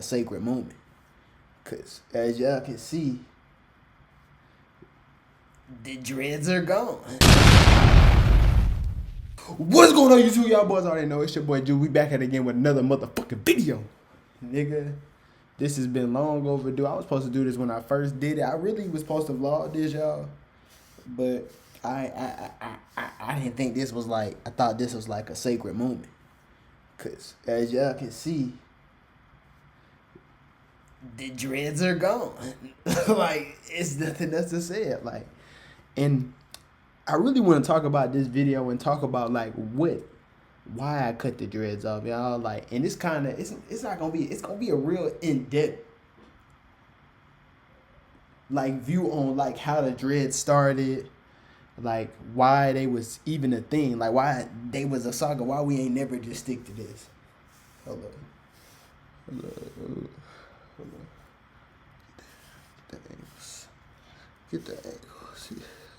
sacred moment. Cause as y'all can see, the dreads are gone. What's going on, YouTube? Y'all boys already know it's your boy Ju. We back at it again with another motherfucking video. Nigga, this has been long overdue. I was supposed to do this when I first did it. I really was supposed to vlog this, y'all. But I didn't think this was like, I thought this was like a sacred moment. Cause as y'all can see, the dreads are gone. Like, it's nothing else to say it. Like, and I really want to talk about this video and talk about like why I cut the dreads off, y'all. Like, and it's kind of, it's not gonna be, it's gonna be a real in-depth like view on like how the dreads started, like why they was even a thing, like why they was a saga, why we ain't never just stick to this. Hold on. Get the angles.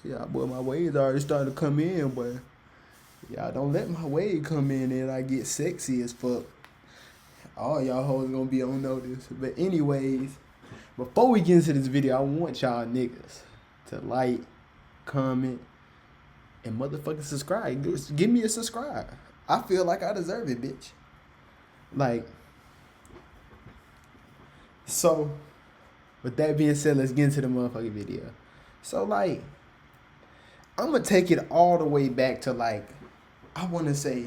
Yeah, boy, my waves already starting to come in, but y'all don't let my wave come in and I get sexy as fuck. All y'all hoes gonna be on notice. But anyways, before we get into this video, I want y'all niggas to like, comment, and motherfucking subscribe. Give me a subscribe. I feel like I deserve it, bitch. Like, so, with that being said, let's get into the motherfucking video. So, like, I'm going to take it all the way back to, like, I want to say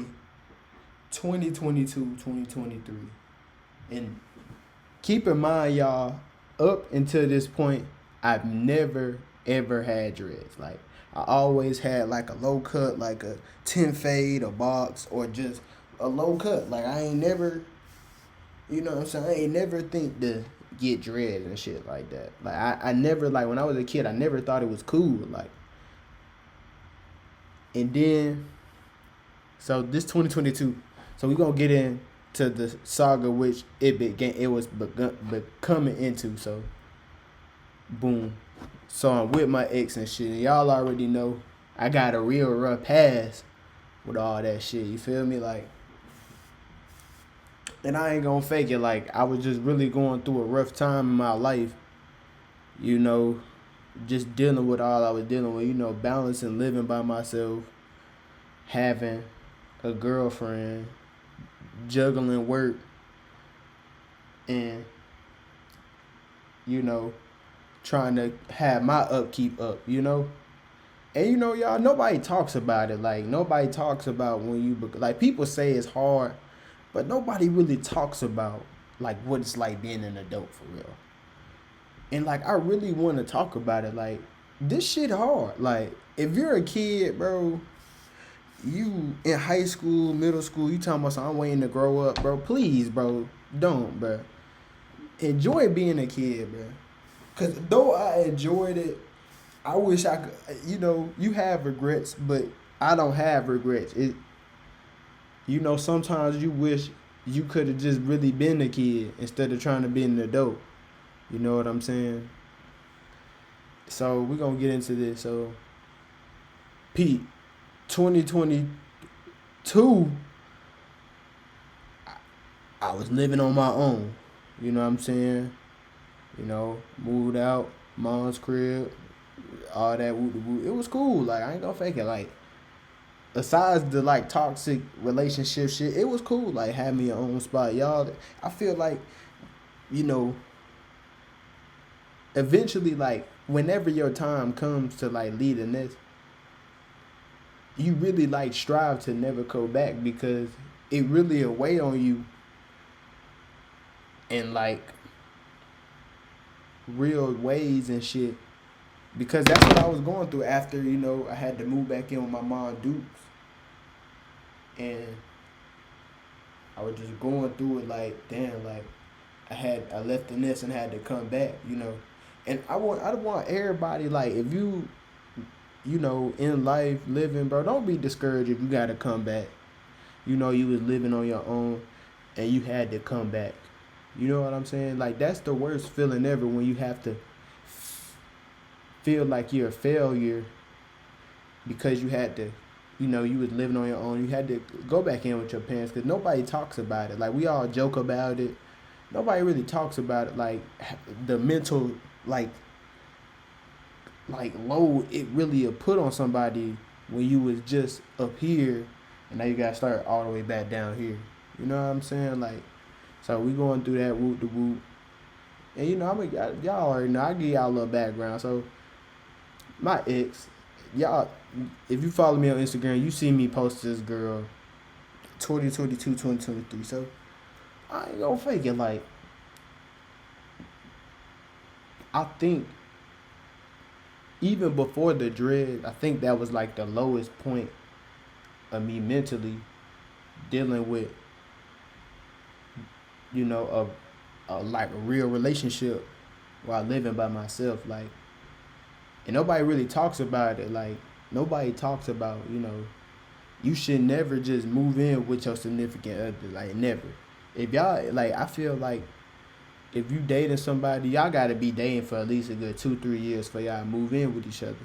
2022, 2023. And keep in mind, y'all, up until this point, I've never, ever had dreads. Like, I always had, like, a low cut, like a 10 fade, a box, or just a low cut. Like, I ain't never, you know what I'm saying? I ain't never think to get dreads and shit like that. Like, I never, like, when I was a kid, I never thought it was cool. Like, and then, so this 2022, so we gonna get into the saga which it was becoming into. So, boom. So I'm with my ex and shit. And y'all already know I got a real rough past with all that shit. You feel me? Like, and I ain't gonna fake it. Like, I was just really going through a rough time in my life. You know, just dealing with all I was dealing with. You know, balancing living by myself, having a girlfriend, juggling work, and, you know, trying to have my upkeep up, you know? And, you know, y'all, nobody talks about it. Like, nobody talks about when you, like, people say it's hard, but nobody really talks about, like, what it's like being an adult for real. And, like, I really want to talk about it. Like, this shit hard. Like, if you're a kid, bro, you in high school, middle school, you talking about something, I'm waiting to grow up, bro. Please, bro, don't, bro. Enjoy being a kid, bro. Because though I enjoyed it, I wish I could, you know, you have regrets, but I don't have regrets. You know, sometimes you wish you could have just really been a kid instead of trying to be an adult. You know what I'm saying? So, we're going to get into this. So, Pete, 2022, I was living on my own. You know what I'm saying? You know, moved out, mom's crib, all that. It was cool. Like, I ain't gonna fake it. Like, besides the, like, toxic relationship shit, it was cool. Like, had me your own spot. Y'all, I feel like, you know, eventually, like, whenever your time comes to, like, lead a nest, you really, like, strive to never go back because it really a weigh on you in, like, real ways and shit, because that's what I was going through after, you know, I had to move back in with my mom Dukes, and I was just going through it like, damn, like, I left the nest and had to come back, you know. And I want everybody, like, if you know, in life living, bro, don't be discouraged if you gotta come back. You know, you was living on your own and you had to come back. You know what I'm saying? Like, that's the worst feeling ever, when you have to feel like you're a failure because you had to, you know, you was living on your own. You had to go back in with your parents because nobody talks about it. Like, we all joke about it. nobody really talks about it, like the mental, like load it really a put on somebody when you was just up here and now you gotta start all the way back down here. You know what I'm saying? Like, so we going through that whoop to whoop. And you know, y'all already know, I give y'all a little background. So my ex, y'all, if you follow me on Instagram, you see me post this girl 2022, 2023. So I ain't gonna fake it. Like, I think even before the dread, I think that was like the lowest point of me mentally dealing with, you know, a like a real relationship while living by myself. Like, and nobody really talks about it. Like, nobody talks about, you know, you should never just move in with your significant other. Like, never. If y'all, like, I feel like if you dating somebody, y'all gotta be dating for at least a good 2-3 years for y'all to move in with each other.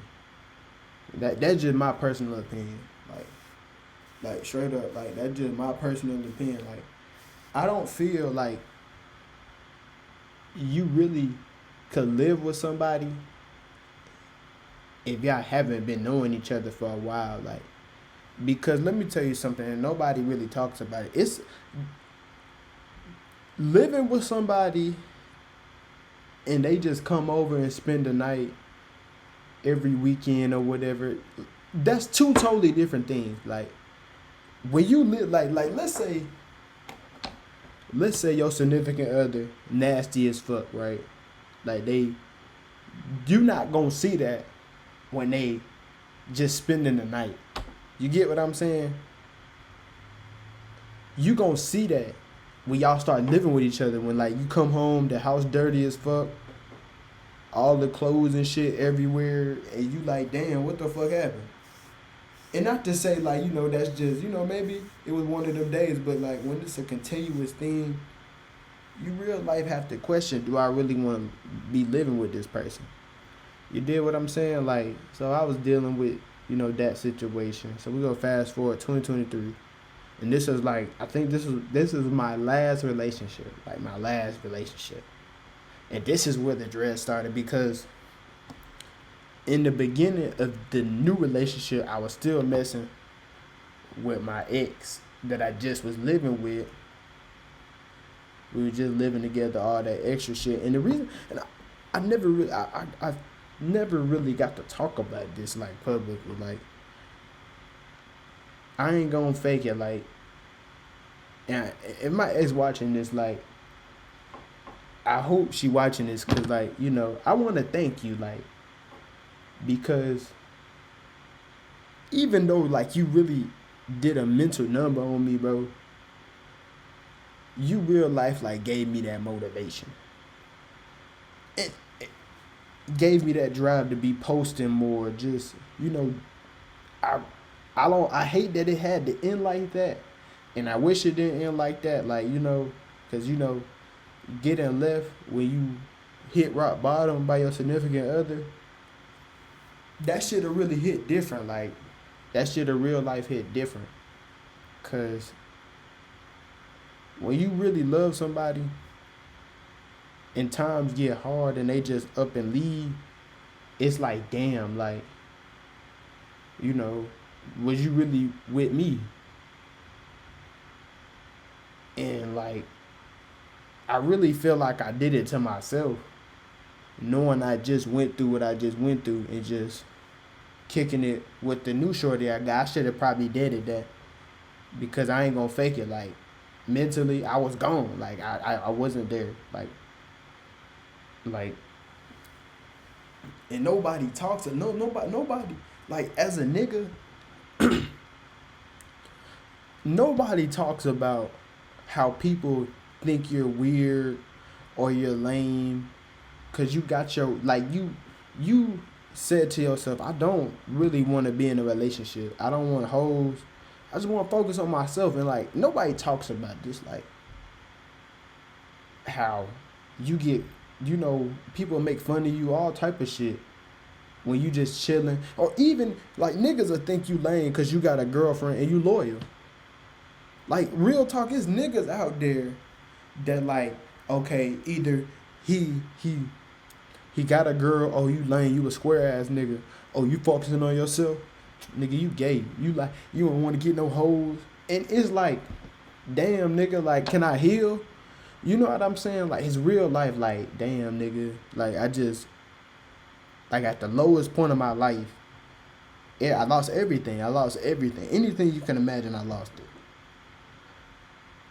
That's just my personal opinion. Like straight up, like that's just my personal opinion. Like, I don't feel like you really could live with somebody if y'all haven't been knowing each other for a while. Like, because let me tell you something, and nobody really talks about it. It's living with somebody and they just come over and spend the night every weekend or whatever. That's two totally different things. Like, when you live, like let's say your significant other nasty as fuck, right? Like, you not gonna see that when they just spending the night. You get what I'm saying? You gonna see that when y'all start living with each other. When, like, you come home, the house dirty as fuck, all the clothes and shit everywhere, and you like, damn, what the fuck happened? And not to say, like, you know, that's just, you know, maybe it was one of them days, but like when it's a continuous thing, you real life have to question, do I really want to be living with this person? You did what I'm saying? Like, so I was dealing with, you know, that situation. So we go fast forward 2023. And this is like, I think this is my last relationship. Like, my last relationship. And this is where the dread started, because in the beginning of the new relationship, I was still messing with my ex that I just was living with. We were just living together, all that extra shit. And the reason, and I never really got to talk about this, like, publicly. Like, I ain't gonna fake it. Like, and if my ex watching this, like, I hope she watching this, because, like, you know, I want to thank you, like, because even though, like, you really did a mental number on me, bro, you real life, like, gave me that motivation. It gave me that drive to be posting more. Just, you know, I hate that it had to end like that, and I wish it didn't end like that. Like, you know, because, you know, getting left when you hit rock bottom by your significant other, that shit have really hit different. Like, that shit have real life hit different. Cause when you really love somebody and times get hard and they just up and leave, it's like, damn, like, you know, was you really with me? And, like, I really feel like I did it to myself, knowing I just went through what I just went through and just kicking it with the new shorty I got. I should have probably did it that, because I ain't gonna fake it. Like, mentally, I was gone. Like, I wasn't there. Like, and nobody talks. Nobody. Like, as a nigga, nobody talks about how people think you're weird or you're lame, cause you got your, like, you said to yourself, I don't really want to be in a relationship. I don't want hoes. I just want to focus on myself. And, like, nobody talks about this, like, how you get, you know, people make fun of you, all type of shit, when you just chilling. Or even, like, niggas will think you lame because you got a girlfriend and you loyal. Like, real talk, is niggas out there that, like, Okay, either he he he got a girl. Oh, you lame. You a square ass nigga. Oh, you focusing on yourself, nigga. You gay. You like you don't want to get no hoes. And it's like, damn, nigga. Like, can I heal? You know what I'm saying? Like, his real life. Like, damn, nigga. Like, I just like at the lowest point of my life. Yeah, I lost everything. I lost everything. Anything you can imagine, I lost it.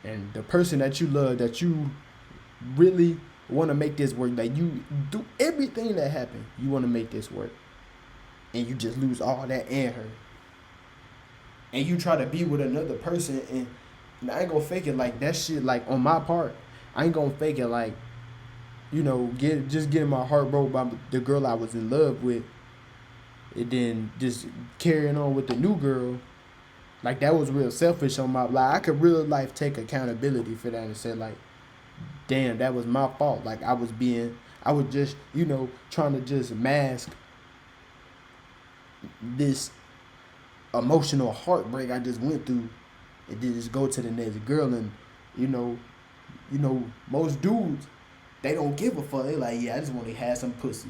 And the person that you love, that you really want to make this work, that you do everything that happened, you want to make this work, and you just lose all that and her, and you try to be with another person, and I ain't gonna fake it like that shit. Like on my part, I ain't gonna fake it like getting my heart broke by the girl I was in love with, and then just carrying on with the new girl. Like that was real selfish on my like I could real life take accountability for that and say like, damn, that was my fault. Like I was just trying to just mask this emotional heartbreak I just went through, and then just go to the next girl. And you know most dudes, they don't give a fuck. They like, yeah, I just want to have some pussy.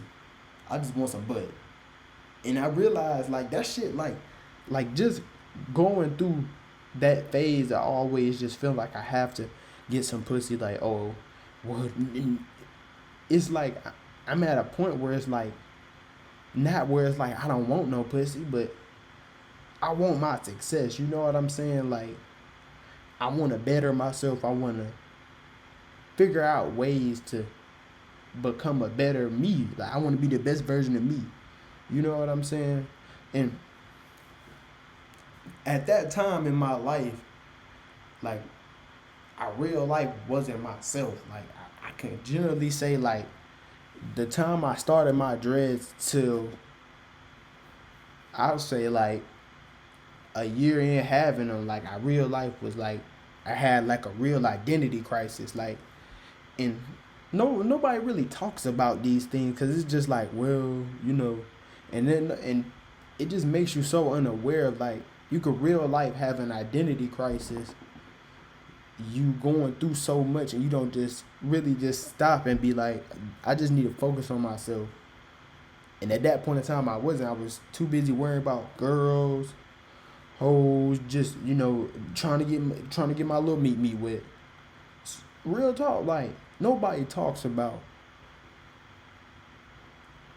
I just want some butt. And I realized like that shit like just going through that phase, I always just feel like I have to get some pussy. Like, oh, well, it's like I'm at a point where it's like not where it's like I don't want no pussy, but I want my success. You know what I'm saying? Like I want to better myself. I want to figure out ways to become a better me. Like I want to be the best version of me. You know what I'm saying? And at that time in my life, like I real life wasn't myself. Like I can generally say like the time I started my dreads till I'll say like a year in having them, like I real life was like I had like a real identity crisis. Like and nobody really talks about these things because it's just like, well, and it just makes you so unaware of like you could real life have an identity crisis, you going through so much, and you don't just really just stop and be like, I just need to focus on myself. And at that point in time, I wasn't. I was too busy worrying about girls, hoes, just trying to get my little meat wet. Real talk, like nobody talks about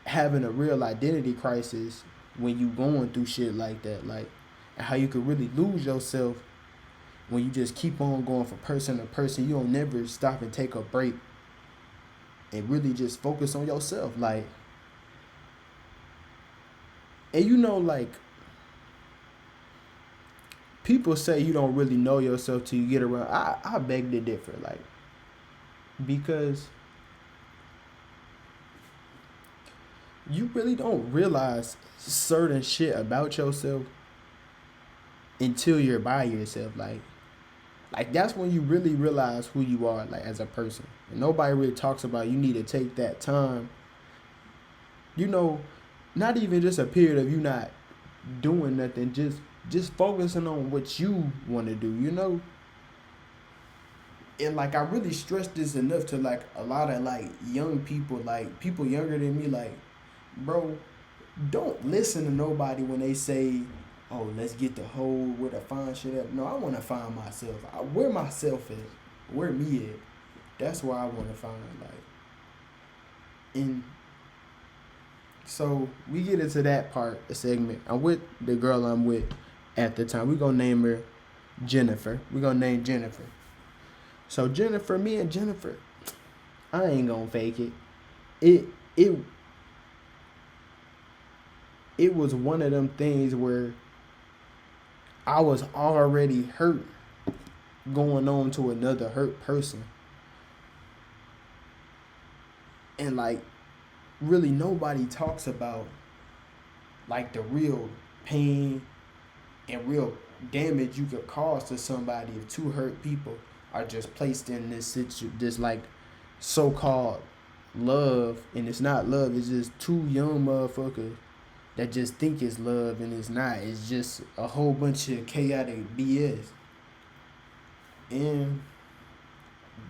having a real identity crisis when you going through shit like that, like and how you could really lose yourself when you just keep on going from person to person. You don't never stop and take a break and really just focus on yourself. Like, and like people say you don't really know yourself till you get around. I beg to differ, like because you really don't realize certain shit about yourself until you're by yourself. Like that's when you really realize who you are, like as a person. And nobody really talks about you need to take that time. Not even just a period of you not doing nothing, just focusing on what you want to do. And like I really stress this enough to like a lot of like young people, like people younger than me, like, bro, don't listen to nobody when they say, oh, let's get the whole where to find shit up. No, I want to find myself. Where myself is, where me at. That's where I want to find. Like, and so we get into that part, the segment. I'm with the girl I'm with at the time. We're gonna name her Jennifer. We're gonna name Jennifer. So Jennifer, me and Jennifer, I ain't gonna fake it. It it it was one of them things where I was already hurt going on to another hurt person. And like really nobody talks about like the real pain and real damage you could cause to somebody if two hurt people are just placed in this like so-called love, and it's not love. It's just two young motherfuckers that just think it's love, and it's not. It's just a whole bunch of chaotic BS. And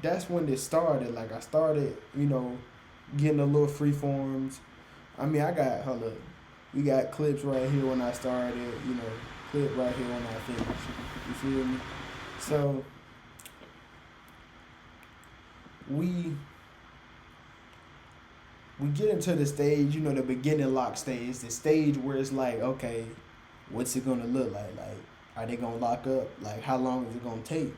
that's when it started. Like I started, getting the little free forms. I mean, I got hold up. We got clips right here when I started. Clip right here when I finished. You feel me? So we we get into the stage, the beginning lock stage, the stage where it's like, okay, what's it gonna look like? Like, are they gonna lock up? Like, how long is it gonna take?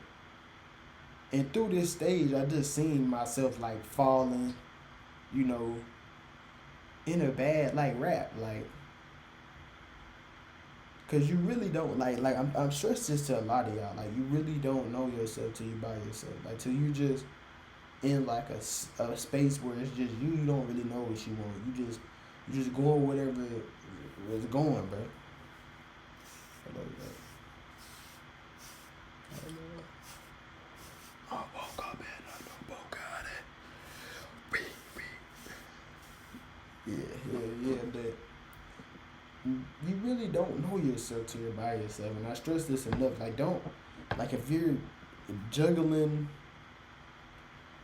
And through this stage, I just seen myself like falling, you know, in a bad like rap, like, cause you really don't like I'm stressed this to a lot of y'all, like you really don't know yourself till you by yourself, like till you just in like a space where it's just you don't really know what you want. You just going whatever was going, bro. Hold up, bro. I woke up and I know got it. Yeah, but you really don't know yourself till you're by yourself, and I stress this enough. Like, don't like if you're juggling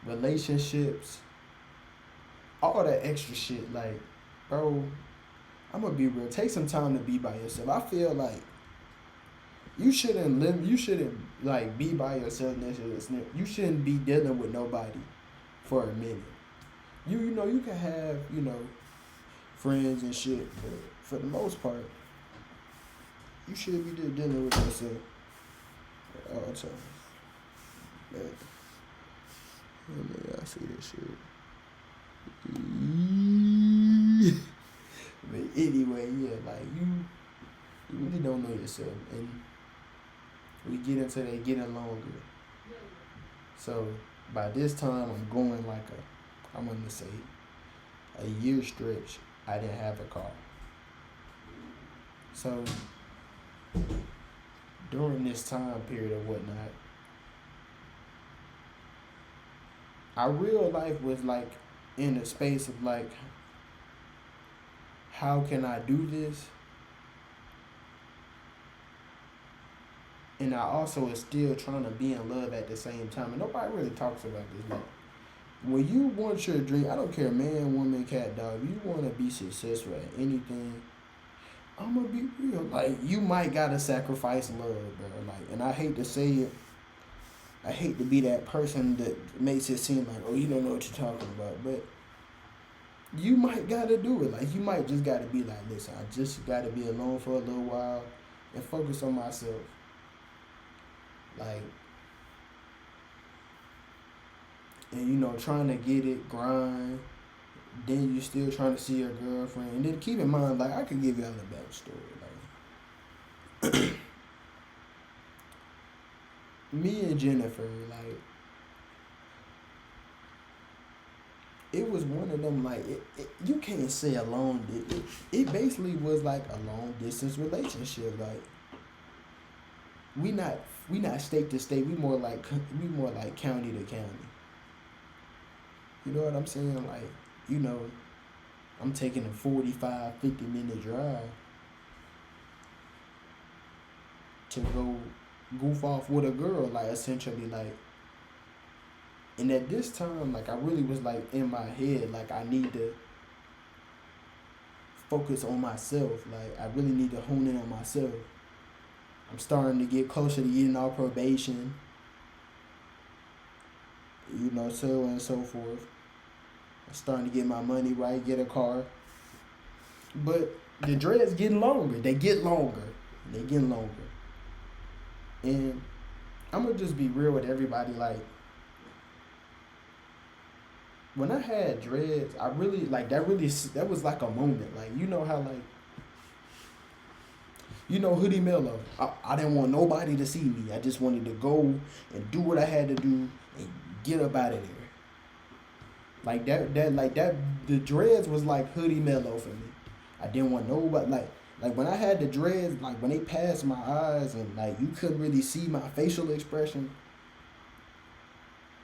relationships, all that extra shit, like, bro, I'm gonna be real. Take some time to be by yourself. I feel like you shouldn't live. You shouldn't like be by yourself necessarily. You shouldn't be dealing with nobody for a minute. You can have friends and shit, but for the most part, you should be just dealing with yourself at all times. Man, I see this shit. But anyway, yeah, like you really don't know yourself, and we get into that getting longer. So by this time, I'm going like I'm gonna say a year stretch. I didn't have a car. So during this time period or whatnot, our real life was like in a space of like, how can I do this? And I also was still trying to be in love at the same time. And nobody really talks about this. Like, when you want your dream, I don't care, man, woman, cat, dog, you want to be successful at anything, I'm going to be real. Like, you might got to sacrifice love, bro. Like, and I hate to say it. I hate to be that person that makes it seem like, oh, you don't know what you're talking about. But you might got to do it. Like, you might just got to be like, listen, I just got to be alone for a little while and focus on myself. Like, and trying to get it, grind, then you still trying to see your girlfriend. And then keep in mind, like, I could give y'all a backstory. Like, me and Jennifer, like, it was one of them, like, you can't say a long, it basically was like a long distance relationship. Like, we not state to state, we more like county to county. You know what I'm saying? Like, I'm taking a 45, 50-minute drive to go goof off with a girl, like, essentially, like. And at this time, like, I really was like in my head, like, I need to focus on myself. Like, I really need to hone in on myself. I'm starting to get closer to getting off probation, so on and so forth. I'm starting to get my money right, get a car. But the dreads getting longer. They get longer. They getting longer. And I'm going to just be real with everybody. Like, when I had dreads, I really, like, that was like a moment. Like, you know how, like, Hoodie Mello. I didn't want nobody to see me. I just wanted to go and do what I had to do and get up out of there. Like that, the dreads was like Hoodie Mello for me. I didn't want nobody, like when I had the dreads, like when they passed my eyes and like you couldn't really see my facial expression.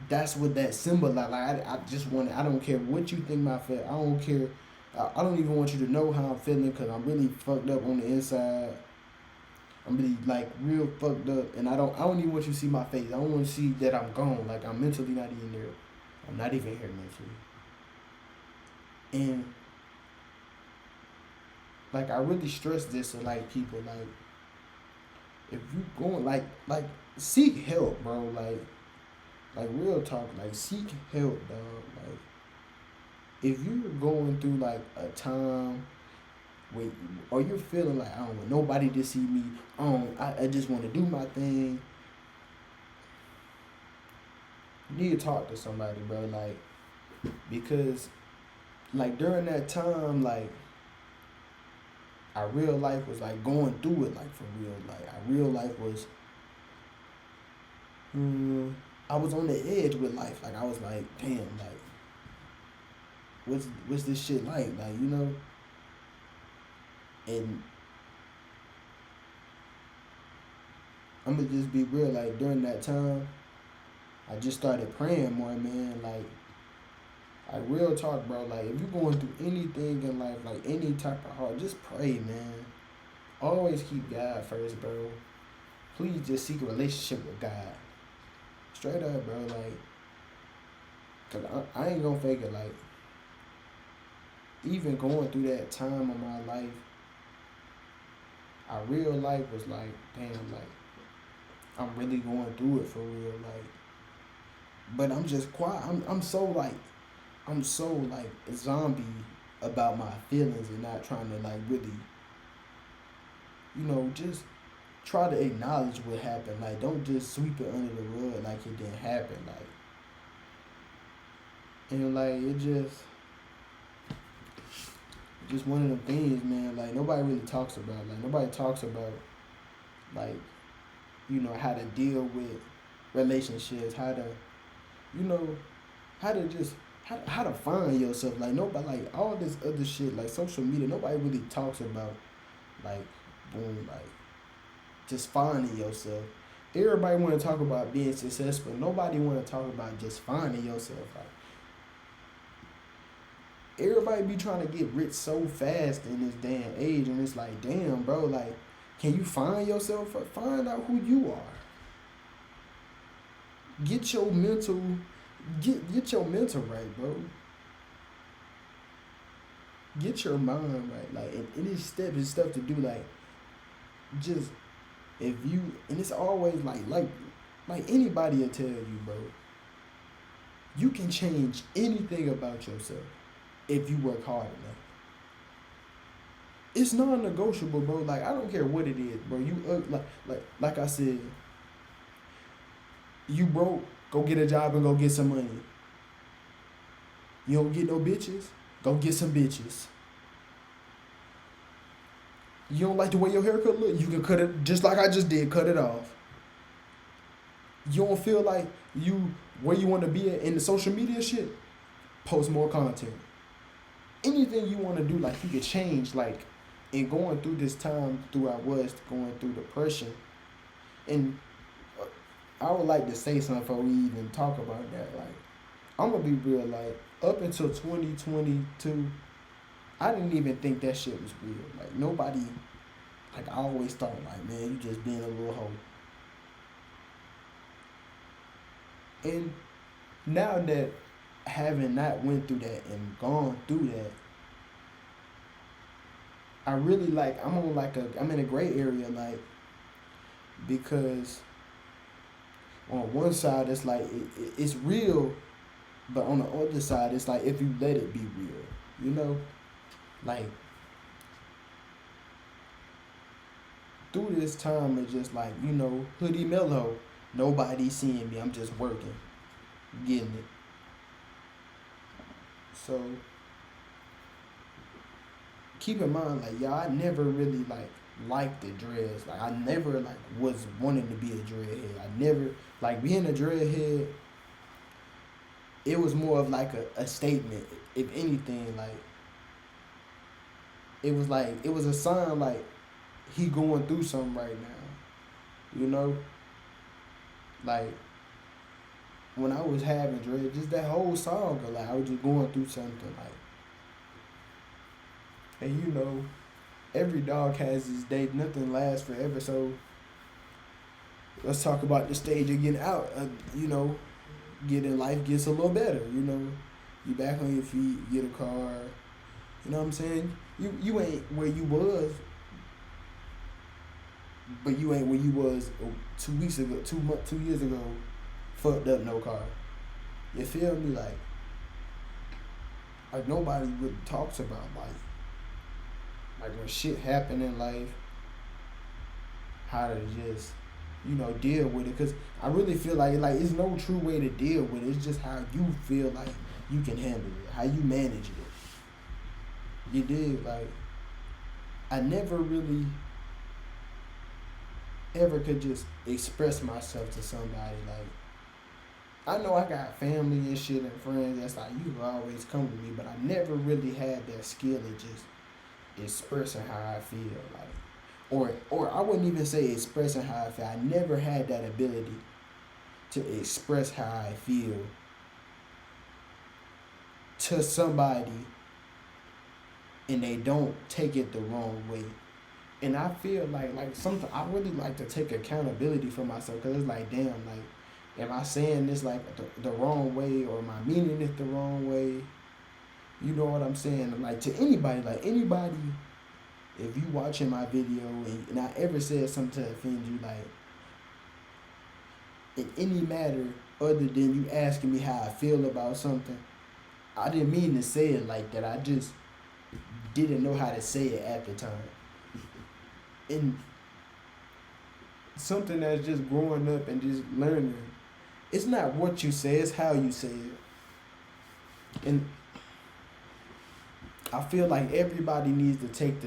That's what that symbolized. Like, I just wanted, I don't care what you think my feel. I don't care. I don't even want you to know how I'm feeling because I'm really fucked up on the inside. I'm gonna be like real fucked up, and I don't even want you to see my face. I don't want to see that I'm gone. Like I'm mentally not even there. I'm not even here mentally. And like I really stress this to like people. Like if you going like seek help, bro. Like real talk. Like seek help, dog. Like if you're going through like a time where or you're feeling like I don't want nobody to see me. I just want to do my thing. You need to talk to somebody, bro. Like because like during that time, like our real life was like going through it, like for real. Like our real life was, I was on the edge with life. Like I was like, damn, like what's this shit like you know? And I'm gonna just be real. Like during that time, I just started praying more, man. Like real talk, bro. Like if you're going through anything in life, like any type of hard, just pray, man. Always keep God first, bro. Please just seek a relationship with God. Straight up, bro. Like, cause I ain't gonna fake it. Like, even going through that time of my life, our real life was like, damn, like, I'm really going through it for real. Like, but I'm just quiet. I'm so like a zombie about my feelings and not trying to like really, just try to acknowledge what happened. Like, don't just sweep it under the rug like it didn't happen. Like, and like it just one of them things, man. Like nobody really talks about. Like nobody talks about like how to deal with relationships, how to you know how to just how to find yourself. Like nobody like all this other shit like social media. Nobody really talks about like boom like just finding yourself. Everybody want to talk about being successful. Nobody want to talk about just finding yourself. Like everybody be trying to get rich so fast in this damn age, and it's like, damn, bro. Like, can you find yourself? Find out who you are. Get your mental, get your mental right, bro. Get your mind right. Like, and this step is stuff to do. Like, just if you, and it's always like anybody will tell you, bro. You can change anything about yourself if you work hard enough. It's non-negotiable, bro. Like I don't care what it is, bro. You like I said, you broke, go get a job and go get some money. You don't get no bitches, go get some bitches. You don't like the way your haircut look, you can cut it just like I just did, cut it off. You don't feel like you where you want to be at in the social media shit, post more content. Anything you want to do, like you could change, like in going through this time through I was going through depression. And I would like to say something before we even talk about that. Like, I'm gonna be real, like up until 2022, I didn't even think that shit was real. Like nobody, like I always thought like, man, you just being a little hoe. And now that having not went through that and gone through that, I really like I'm in a gray area, like because on one side it's like it's real, but on the other side it's like if you let it be real, like through this time it's just like hoodie mellow, nobody seeing me, I'm just working, getting it. So keep in mind, like y'all, I never really liked the dreads. Like I never was wanting to be a dreadhead. I never like being a dreadhead. It was more of like a statement. If anything, like it was a sign like he going through something right now. Like when I was having dread, just that whole song, like I was just going through something, like, and every dog has his day. Nothing lasts forever. So let's talk about the stage of getting out. Getting life gets a little better. You back on your feet, get a car. You know what I'm saying? You ain't where you was, but you ain't where you was 2 weeks ago, 2 years ago. Fucked up, no car. You feel me? Like nobody really talks about life. Like when shit happen in life, how to just deal with it. Cause I really feel like it's no true way to deal with it. It's just how you feel like you can handle it, how you manage it. You did I never really ever could just express myself to somebody. I know I got family and shit and friends that's like you can always come to me, but I never really had that skill of just expressing how I feel. Or I wouldn't even say expressing how I feel. I never had that ability to express how I feel to somebody and they don't take it the wrong way. And I feel like something I really like to take accountability for myself because it's like damn, am I saying this the wrong way or am I meaning it the wrong way? You know what I'm saying? To anybody, if you watching my video and I ever said something to offend you, in any matter other than you asking me how I feel about something, I didn't mean to say it like that. I just didn't know how to say it at the time. And something that's just growing up and just learning, it's not what you say, it's how you say it. And I feel like everybody needs to take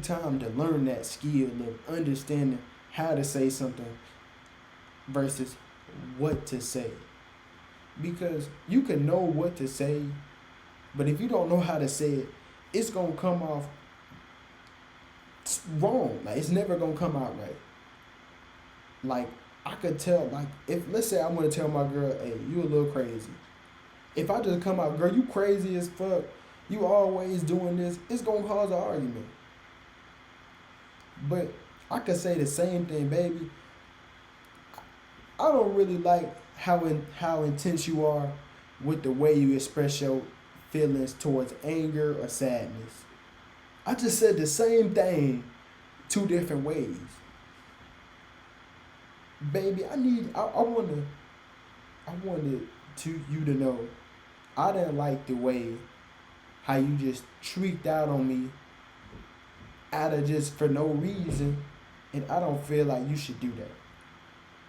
time to learn that skill of understanding how to say something versus what to say. Because you can know what to say, but if you don't know how to say it, it's gonna come off wrong. It's never gonna come out right. I could tell, if let's say I want to tell my girl, hey, you a little crazy. If I just come out, girl, you crazy as fuck, you always doing this, it's gonna cause an argument. But I could say the same thing, baby. I don't really like how intense you are with the way you express your feelings towards anger or sadness. I just said the same thing two different ways. Baby, I wanted you to know I didn't like the way how you just tweaked out on me out of just for no reason, and I don't feel like you should do that.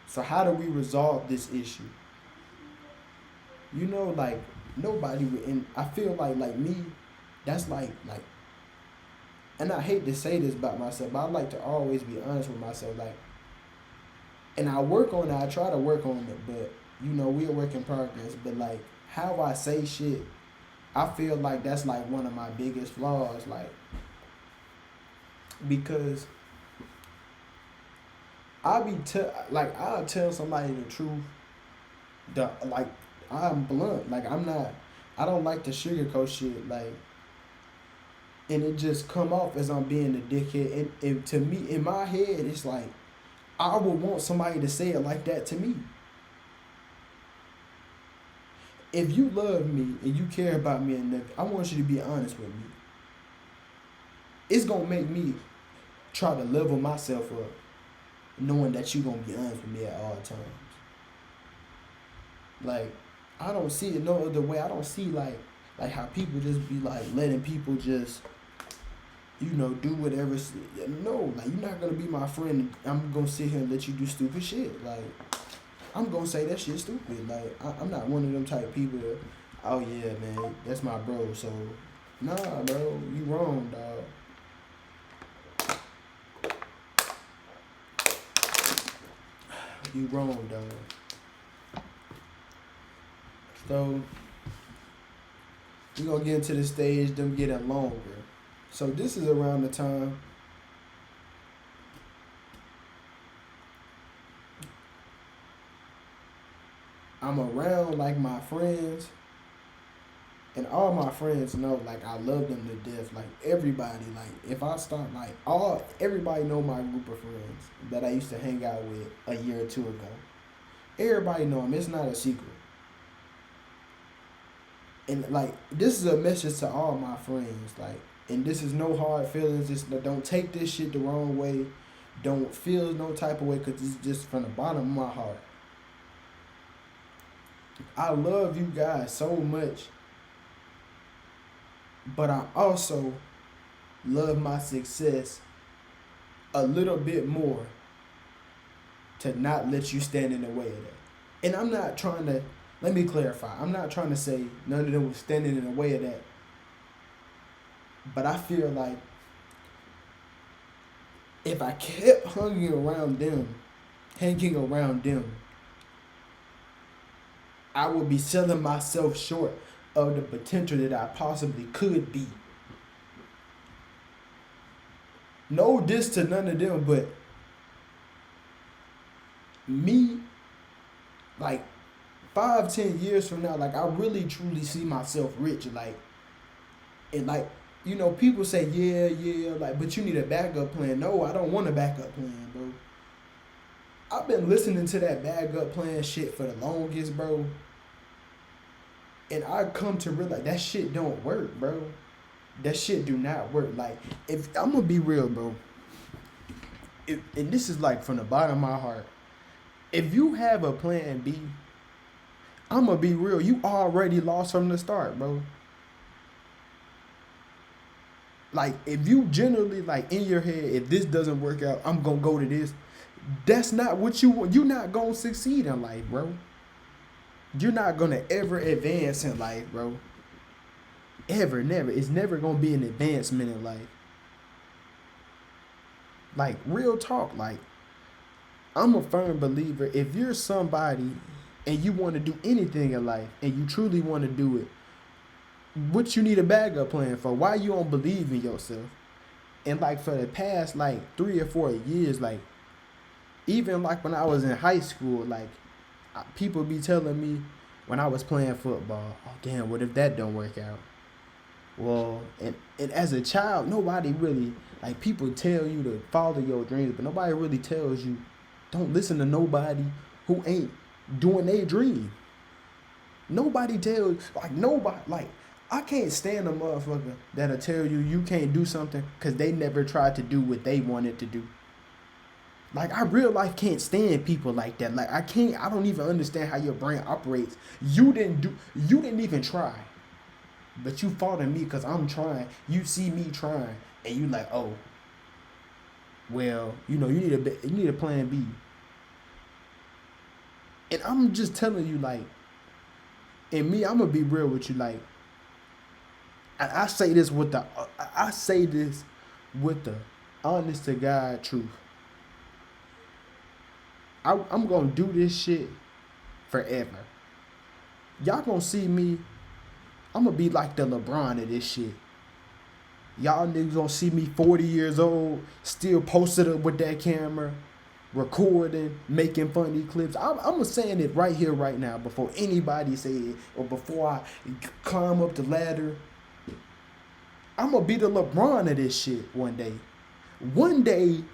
So how do we resolve this issue? Nobody would, and I feel like me, that's and I hate to say this about myself, but I like to always be honest with myself, and I work on it, I try to work on it, but we're a work in progress, but how I say shit, I feel like that's one of my biggest flaws, because I'll tell somebody the truth. I'm blunt. I don't like to sugarcoat shit. And it just come off as I'm being a dickhead. And to me, in my head, it's I would want somebody to say it like that to me. If you love me and you care about me enough, I want you to be honest with me. It's gonna make me try to level myself up, knowing that you're gonna be honest with me at all times. I don't see it no other way. I don't see how people just be letting people just do whatever. No, you're not gonna be my friend. I'm gonna sit here and let you do stupid shit. I'm gonna say that shit stupid. I'm not one of them type of people that, oh yeah, man, that's my bro. So, nah, bro, you wrong, dog. You wrong, dog. So, we're gonna get into the stage, them getting longer. So this is around the time I'm around my friends, And all my friends know, like, I love them to death. Like, everybody, like, if I start, like, everybody know my group of friends that I used to hang out with a year or two ago. Everybody know them. It's not a secret. And, like, this is a message to all my friends. Like, and this is no hard feelings. Just don't take this shit the wrong way. Don't feel no type of way, because it's just from the bottom of my heart. I love you guys so much, but I also love my success a little bit more, to not let you stand in the way of that. And I'm not trying to, let me clarify, I'm not trying to say none of them was standing in the way of that. But I feel like if I kept hanging around them, I would be selling myself short of the potential that I possibly could be. No diss to none of them, but me, like 5, 10 years from now, like I really truly see myself rich, like, and like, people say, yeah, like, but you need a backup plan. No, I don't want a backup plan, bro. I've been listening to that backup plan shit for the longest, bro. And I come to realize that shit don't work, bro. That shit do not work. Like, if I'm gonna be real, bro. And this is like from the bottom of my heart. If you have a plan B, I'm gonna be real. You already lost from the start, bro. Like, if you generally, like, in your head, if this doesn't work out, I'm gonna go to this. That's not what you want. You're not gonna succeed in life, bro. You're not gonna ever advance in life, bro. Ever, never. It's never gonna be an advancement in life. Like, real talk. Like, I'm a firm believer. If you're somebody and you want to do anything in life and you truly want to do it, what you need a backup plan for? Why you don't believe in yourself? And like for the past like 3 or 4 years, like even like when I was in high school, like people be telling me when I was playing football, oh damn, what if that don't work out? Well, and as a child, nobody really, like, people tell you to follow your dreams, but nobody really tells you don't listen to nobody who ain't doing their dream. Nobody tells, like, nobody, like, I can't stand a motherfucker that'll tell you can't do something because they never tried to do what they wanted to do. Like, I real life can't stand people like that. Like, I don't even understand how your brain operates. You didn't even try. But you fought at me because I'm trying. You see me trying, and you like, oh, well, you need a plan B. And I'm just telling you, like, and me, I'm gonna be real with you, like, I say this with the honest to God truth. I'm gonna do this shit forever. Y'all gonna see me. I'm gonna be like the LeBron of this shit. Y'all niggas gonna see me 40 years old, still posted up with that camera, recording, making funny clips. I'm saying it right here, right now, before anybody say it, or before I climb up the ladder. I'm gonna be the LeBron of this shit one day. One day,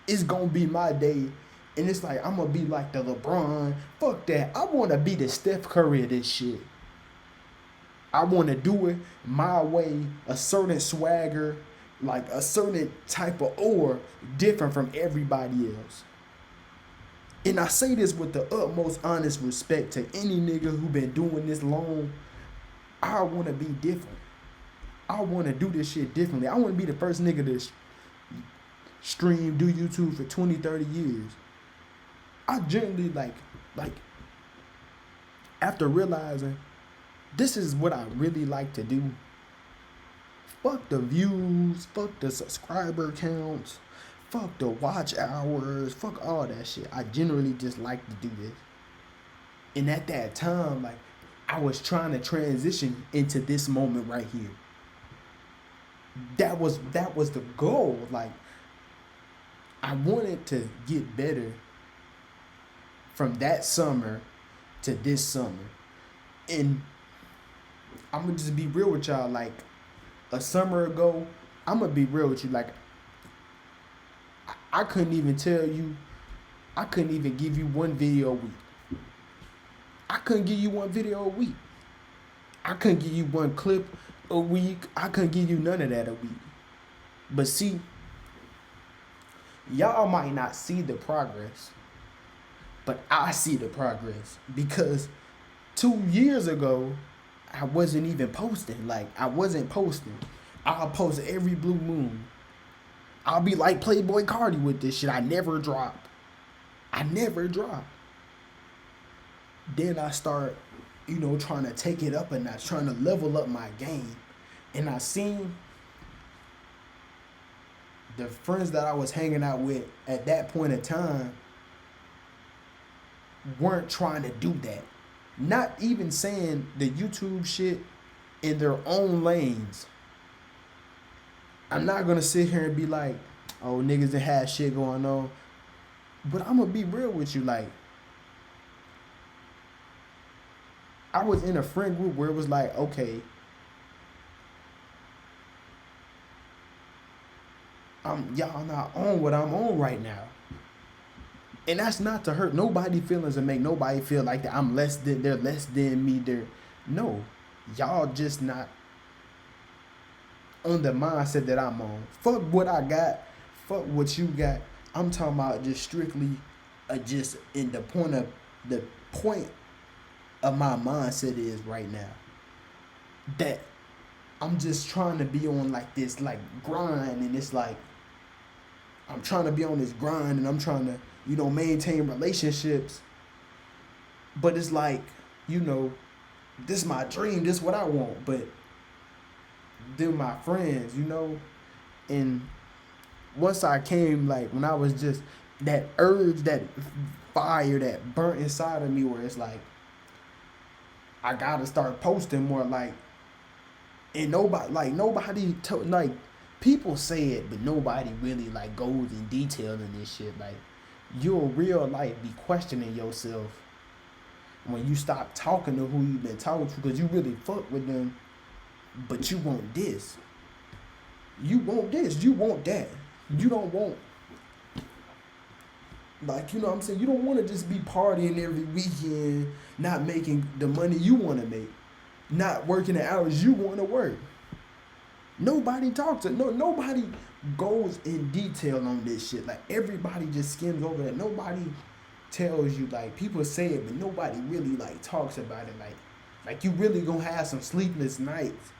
it's gonna be my day, and it's like, I'm gonna be like the LeBron. Fuck that. I wanna be the Steph Curry of this shit. I want to do it my way, a certain swagger, like a certain type of aura, different from everybody else. And I say this with the utmost honest respect to any nigga who been doing this long. I want to be different. I want to do this shit differently. I want to be the first nigga to stream, do YouTube for 20, 30 years. I generally like, after realizing this is what I really like to do. Fuck the views, fuck the subscriber counts, fuck the watch hours, fuck all that shit. I generally just like to do this. And at that time, like, I was trying to transition into this moment right here. That was the goal. Like, I wanted to get better from that summer to this summer. And I'm gonna just be real with y'all. Like a summer ago, I'm gonna be real with you. Like I couldn't even tell you. I couldn't even give you one video a week. I couldn't give you one video a week. I couldn't give you one clip a week. I couldn't give you none of that a week. But see, y'all might not see the progress, but I see the progress because 2 years ago, I wasn't even posting. Like I wasn't posting. I'll post every blue moon. I'll be like Playboy Cardi with this shit. I never drop. I never drop. Then I start, trying to take it up and notch, trying to level up my game. And I seen the friends that I was hanging out with at that point in time weren't trying to do that. Not even saying the YouTube shit in their own lanes. I'm not gonna sit here and be like, oh, niggas that have shit going on. But I'm gonna be real with you. Like, I was in a friend group where it was like, okay, y'all not on what I'm on right now. And that's not to hurt nobody's feelings and make nobody feel like that I'm less than, they're less than me. No, y'all just not on the mindset that I'm on. Fuck what I got. Fuck what you got. I'm talking about just strictly, just in the point of my mindset is right now that I'm just trying to be on like this like grind, and it's like I'm trying to be on this grind and I'm trying to maintain relationships, but it's like this is my dream, this is what I want, but they're my friends, and once I came, like when I was just that urge, that fire that burnt inside of me where it's like I gotta start posting more, like, and like people say it, but nobody really like goes in detail in this shit. Like you'll real life be questioning yourself when you stop talking to who you've been talking to because you really fuck with them, but you want this. You want this. You want that. You don't want, like, what I'm saying? You don't want to just be partying every weekend, not making the money you want to make, not working the hours you want to work. Nobody talks to, nobody goes in detail on this shit. Like, everybody just skims over that. Nobody tells you, like, people say it, but nobody really, like, talks about it. Like you really gonna have some sleepless nights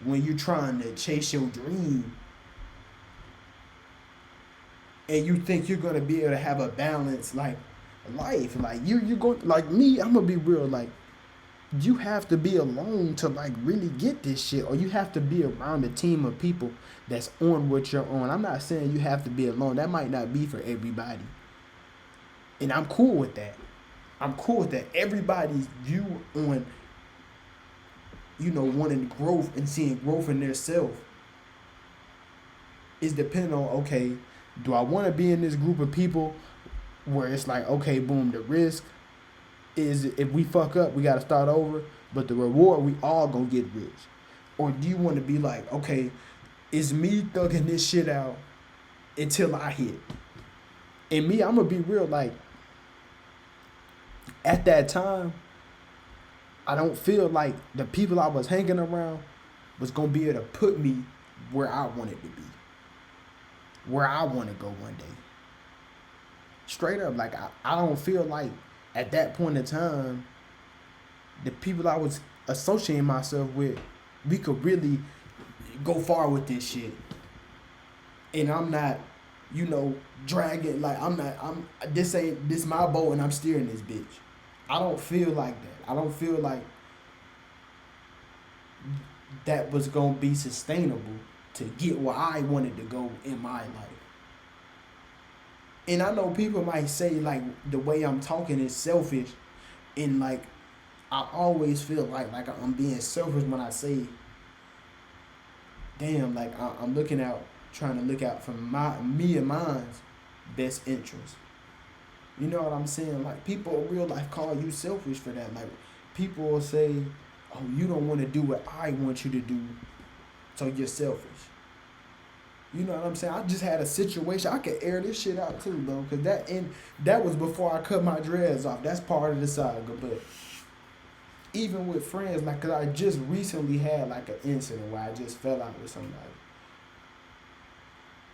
when you're trying to chase your dream and you think you're gonna be able to have a balanced like life. Like you going, like me, I'm gonna be real, like you have to be alone to like really get this shit, or you have to be around a team of people that's on what you're on. I'm not saying you have to be alone. That might not be for everybody. And I'm cool with that. I'm cool with that. Everybody's view on wanting growth and seeing growth in their self is dependent on, okay, do I want to be in this group of people where it's like, okay, boom, the risk is if we fuck up, we got to start over, but the reward, we all gonna get rich? Or do you want to be like, okay, it's me thugging this shit out until I hit? And me, I'm gonna be real, like at that time, I don't feel like the people I was hanging around was gonna be able to put me where I wanted to be, where I want to go one day. Straight up, like I don't feel like at that point in time, the people I was associating myself with, we could really go far with this shit. And I'm not, dragging, like this my boat and I'm steering this bitch. I don't feel like that. I don't feel like that was gonna be sustainable to get where I wanted to go in my life. And I know people might say like the way I'm talking is selfish, and like I always feel like I'm being selfish when I say, damn, like I'm trying to look out for me and mine's best interest. You know what I'm saying? Like people in real life call you selfish for that. Like people will say, oh, you don't want to do what I want you to do, so you're selfish. You know what I'm saying? I just had a situation. I could air this shit out too, bro, because that was before I cut my dreads off. That's part of the saga. But even with friends, like, cause I just recently had like an incident where I just fell out with somebody,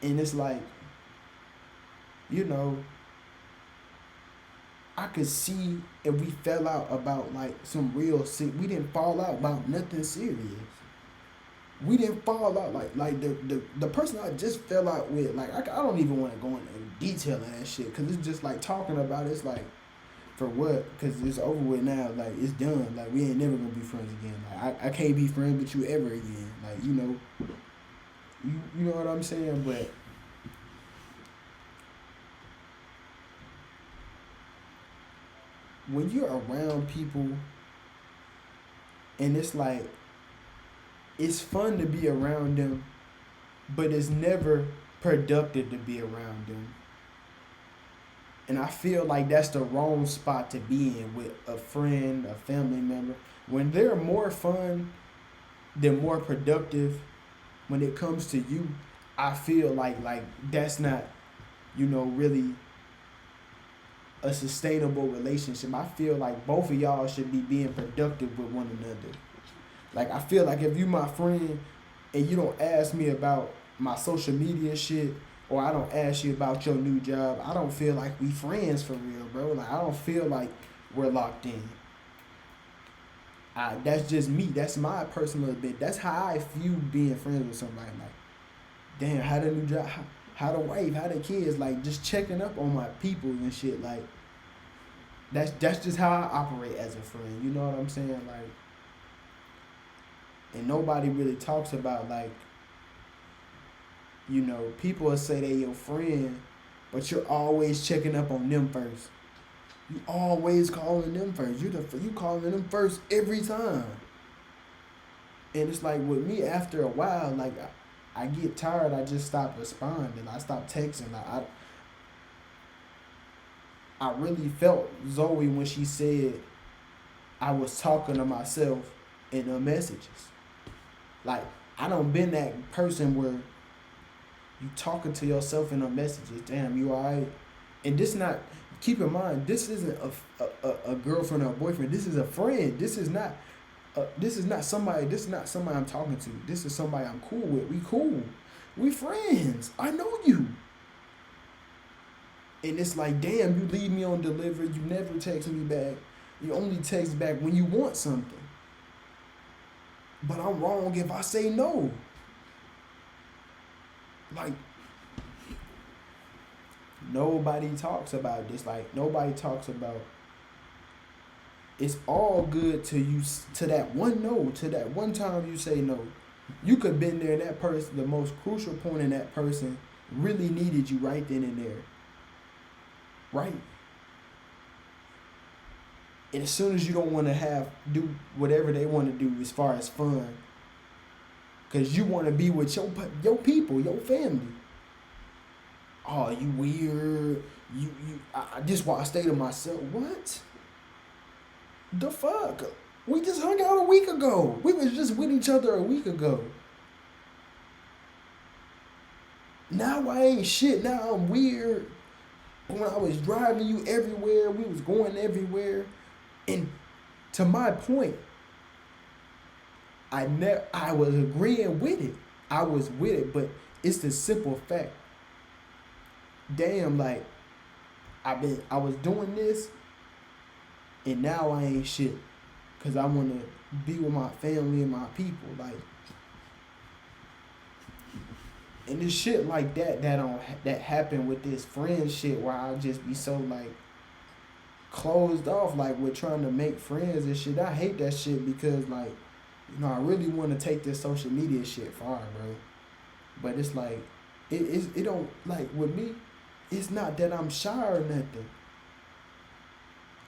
and it's like, you know, I could see if we fell out about like some real shit. We didn't fall out about nothing serious. We didn't fall out like the person I just fell out with. Like I don't even want to go into detail of that shit because it's just like talking about it, it's like for what? Because it's over with now. Like it's done. Like we ain't never gonna be friends again. Like I can't be friends with you ever again. Like you know what I'm saying? But when you're around people and it's like it's fun to be around them, but it's never productive to be around them. And I feel like that's the wrong spot to be in with a friend, a family member. When they're more fun than more productive when it comes to you, I feel like that's not, really a sustainable relationship. I feel like both of y'all should be being productive with one another. Like I feel like if you my friend and you don't ask me about my social media shit or I don't ask you about your new job, I don't feel like we friends for real, bro. Like I don't feel like we're locked in. That's just me. That's my personal bit. That's how I view being friends with somebody. Like, damn, how the new job, how the wife, how the kids, like just checking up on my people and shit. Like that's just how I operate as a friend. You know what I'm saying? Like, and nobody really talks about like, people will say they your friend, but you're always checking up on them first. You always calling them first. You calling them first every time. And it's like with me, after a while, like I get tired. I just stop responding. I stop texting. I really felt Zoe when she said I was talking to myself in her messages. Like I don't been that person where you talking to yourself in her messages. Damn, you alright? And this not. Keep in mind, this isn't a girlfriend or a boyfriend. This is a friend. This is not. This is not somebody. This is not somebody I'm talking to. This is somebody I'm cool with. We cool. We friends. I know you. And it's like, damn, you leave me on delivery. You never text me back. You only text back when you want something. But I'm wrong if I say no. Like, nobody talks about this. Like, nobody talks about it's all good to you to that one no, to that one time you say no. You could have been there and that person, the most crucial point in that person really needed you right then and there. Right? And as soon as you don't want to do whatever they want to do as far as fun, because you want to be with your people, your family. Oh, you weird. I just want to stay to myself. What? The fuck? We just hung out a week ago. We was just with each other a week ago. Now I ain't shit. Now I'm weird. When I was driving you everywhere, we was going everywhere. And to my point, I was agreeing with it. I was with it, but it's the simple fact. Damn, like I was doing this and now I ain't shit. Cause I wanna be with my family and my people. Like, and this shit like that happened with this friend shit where I just be so like closed off, like with trying to make friends and shit. I hate that shit because like, I really want to take this social media shit far, bro. But it's like, it don't, like with me, it's not that I'm shy or nothing.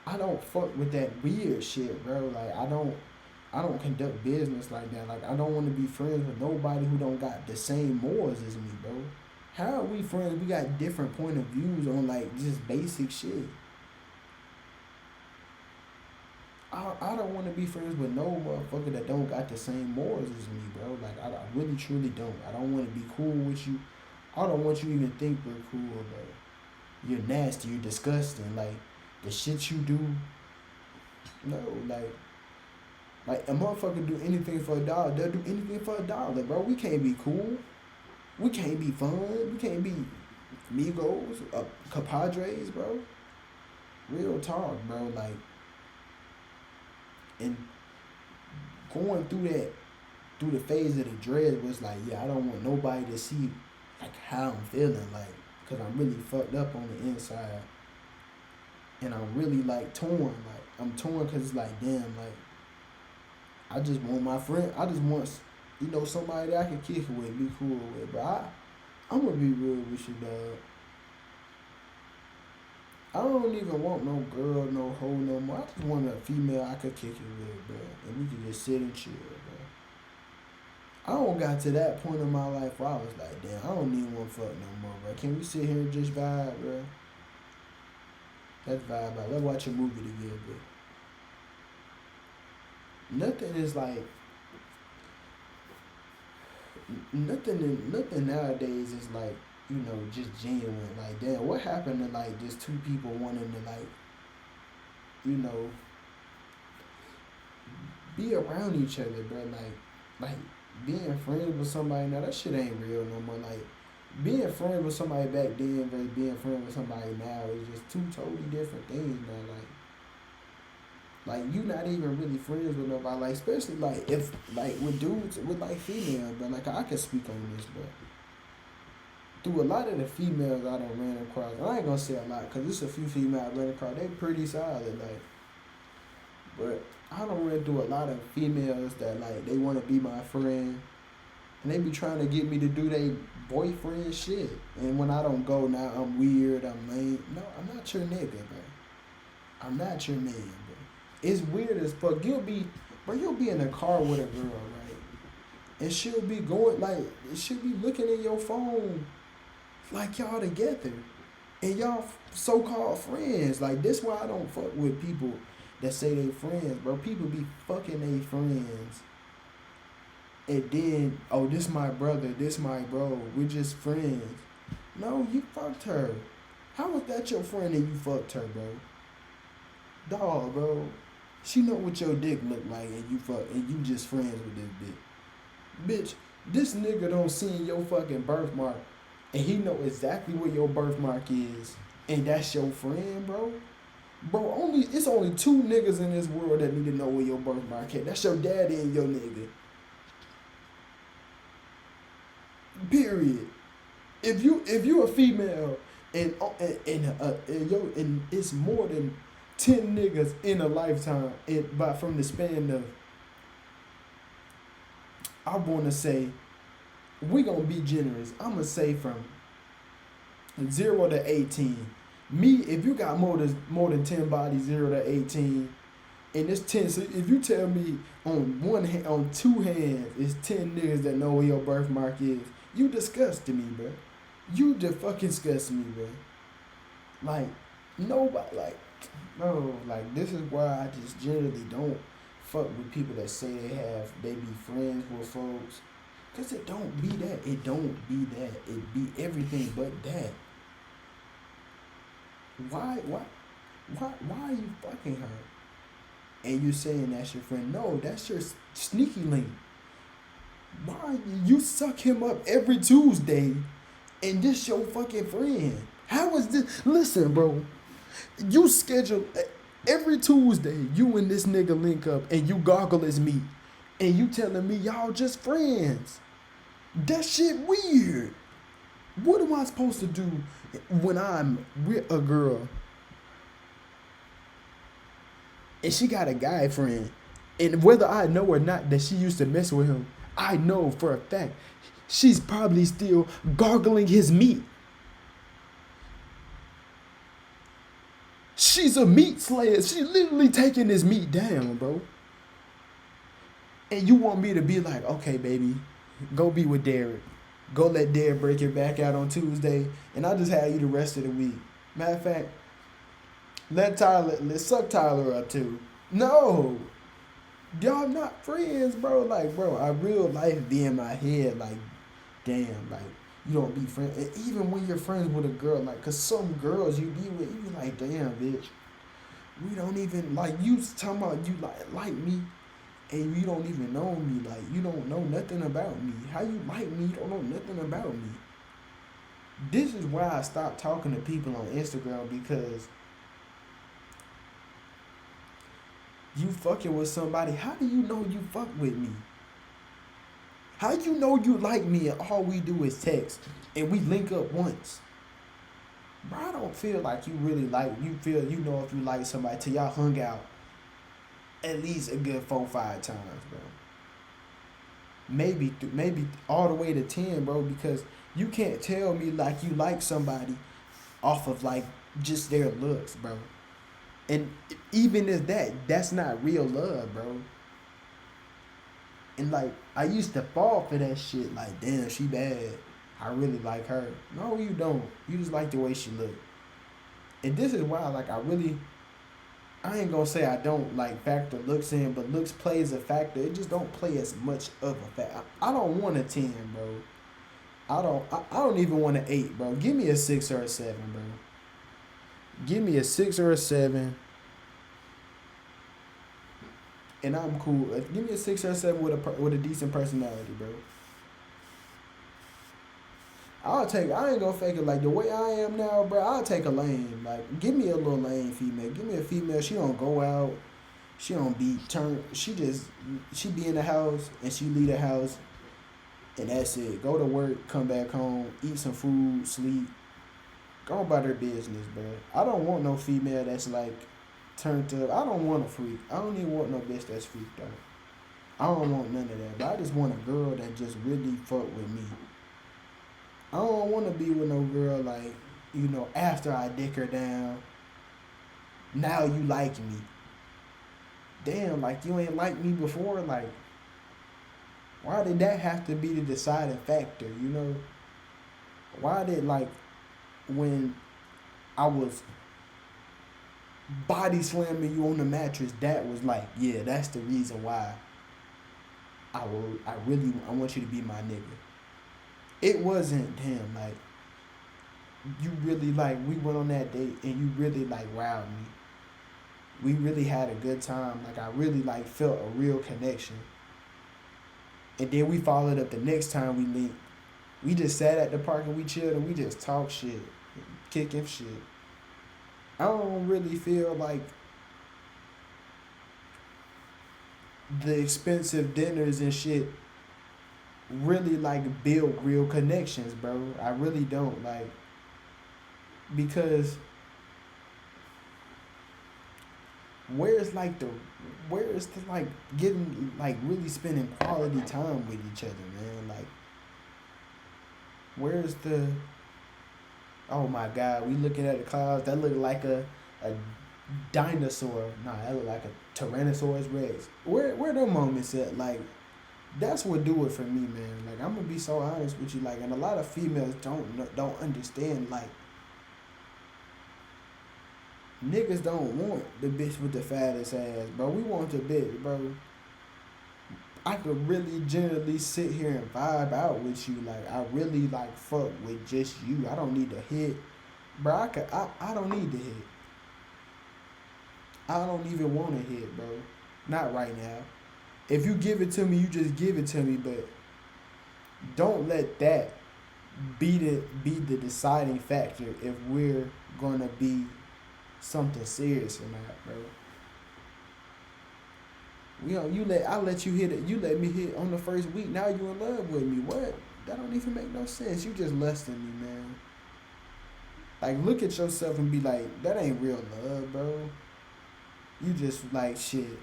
I don't fuck with that weird shit, bro. Like I don't conduct business like that. Like I don't want to be friends with nobody who don't got the same morals as me, bro. How are we friends? We got different point of views on like just basic shit. I don't want to be friends with no motherfucker that don't got the same morals as me, bro. Like I really truly don't. I don't want to be cool with you. I don't want you to even think we're cool, bro. You're nasty. You're disgusting. Like the shit you do. No, like a motherfucker do anything for a dollar. They'll do anything for a dollar, bro. We can't be cool. We can't be fun. We can't be amigos, compadres, bro. Real talk, bro. Like, and going through the phase of the dread was like, yeah, I don't want nobody to see like how I'm feeling, like, cause I'm really fucked up on the inside, and I'm really like torn. Like I'm torn, cause it's like, damn, like I just want my friend. I just want, somebody that I can kick it with, be cool with. But I'm gonna be real with you, dog. I don't even want no girl, no hoe, no more. I just want a female I could kick it with, bro. And we could just sit and chill, bro. I don't got to that point in my life where I was like, damn, I don't need one fuck no more, bro. Can we sit here and just vibe, bro? Let's vibe out. Let's watch a movie together. Nothing is like nothing nowadays is like, just genuine. Like, damn, what happened to like just two people wanting to like, you know, be around each other, bro? Like being friends with somebody now, that shit ain't real no more. Like being friends with somebody back then versus being friends with somebody now is just two totally different things, man. Like you not even really friends with nobody. Like especially like if like with dudes with like females, but like I can speak on this, but through a lot of the females I done ran across, and I ain't gonna say a lot because there's a few females I ran across. They pretty solid, like, but I done ran through a lot of females that like they want to be my friend, and they be trying to get me to do their boyfriend shit. And when I don't go, now I'm weird, I'm lame. No, I'm not your nigga, bro. I'm not your man, bro. It's weird as fuck. You'll be in a car with a girl, right? And she'll be going like, she'll be looking at your phone like y'all together, and y'all so-called friends. Like this why I don't fuck with people that say they friends, bro. People be fucking they friends, and then, oh, this my brother, this my bro, we're just friends. No, you fucked her. How was that your friend and you fucked her, bro? Dog, bro. She know what your dick look like, and you just friends with this bitch. Bitch, this nigga don't see your fucking birthmark, and he know exactly where your birthmark is, and that's your friend, bro. Bro, it's only two niggas in this world that need to know where your birthmark is. That's your daddy and your nigga. Period. If you a female and it's more than 10 niggas in a lifetime, but from the span of, I wanna say, we gonna be generous. I'ma say from 0 to 18. Me, if you got more than 10 bodies, 0 to 18, and it's 10. So if you tell me on two hands, it's 10 niggas that know where your birthmark is, you disgusting me, bro. You just fucking disgust me, bro. Like nobody, like no, like this is why I just generally don't fuck with people that say they be friends with folks. Cause it don't be that. It don't be that. It be everything but that. Why are you fucking her? And you saying that's your friend? No, that's your sneaky link. Why you suck him up every Tuesday, and this your fucking friend? How is this? Listen, bro. You schedule every Tuesday. You and this nigga link up, and you gargle his meat, and you telling me y'all just friends. That shit weird. What am I supposed to do when I'm with a girl and she got a guy friend, and whether I know or not that she used to mess with him, I know for a fact she's probably still gargling his meat. She's a meat slayer. She's literally taking his meat down, bro. And you want me to be like, okay, baby, go be with Derek. Go let Derek break your back out on Tuesday, and I'll just have you the rest of the week. Matter of fact, let's suck Tyler up too. No, y'all not friends, bro. Like, bro, I real life be in my head, like, damn, like, you don't be friends. And even when you're friends with a girl, like, cause some girls you be with, you be like, damn, bitch, we don't even like you talking about you like me, and you don't even know me. Like, you don't know nothing about me. How you like me? You don't know nothing about me. This is why I stopped talking to people on Instagram because you fucking with somebody. How do you know you fuck with me? How you know you like me and all we do is text and we link up once? Bro, I don't feel like you really like you feel you know if you like somebody till y'all hung out at least a good 4 5 times, bro. Maybe all the way to 10, bro, because you can't tell me like you like somebody off of like just their looks, bro. And even if that's not real love, bro. And like I used to fall for that shit. Like, damn, she bad. I really like her. No, you don't. You just like the way she look. And this is why, like, I ain't gonna say I don't like factor looks in, but looks plays a factor. It just don't play as much of a factor. I don't want a 10, bro. I don't even want an 8, bro. Give me a 6 or a 7, bro. Give me a 6 or a 7, and I'm cool. Give me a 6 or a 7 with a decent personality, bro. I'll take. I ain't gonna fake it like the way I am now, bro. I'll take a lane. Like, give me a little lane female. Give me a female. She don't go out. She don't be turn. She be in the house and she leave the house and that's it. Go to work, come back home, eat some food, sleep. Go about her business, bro. I don't want no female that's like turned up. I don't want a freak. I don't even want no bitch that's freaked out. I don't want none of that. But I just want a girl that just really fuck with me. I don't want to be with no girl like, after I dick her down, now you like me. Damn, like you ain't like me before. Like, why did that have to be the deciding factor? Why did like when I was body slamming you on the mattress, that was like, yeah, that's the reason why I want you to be my nigga. It wasn't damn like you really like we went on that date and you really like wowed me. We really had a good time. Like I really like felt a real connection. And then we followed up the next time we linked. We just sat at the park and we chilled and we just talked shit, kicking shit. I don't really feel like the expensive dinners and shit really like build real connections, bro. I really don't like because where's the like getting like really spending quality time with each other, man? Like where's the oh my god, we looking at the clouds, that look like a dinosaur. Nah, that look like a Tyrannosaurus Rex. Where them moments at? Like that's what do it for me, man. Like I'm gonna be so honest with you, like, and a lot of females don't understand. Like niggas don't want the bitch with the fattest ass, bro. We want the bitch, bro. I could really generally sit here and vibe out with you. Like I really like fuck with just you. I don't need to hit, bro. I don't need to hit. I don't even want to hit, bro. Not right now. If you give it to me, you just give it to me, but don't let that be the deciding factor if we're gonna be something serious or not, bro. I let you hit it. You let me hit on the first week. Now you in love with me. What? That don't even make no sense. You just less than me, man. Like look at yourself and be like, that ain't real love, bro. You just like shit.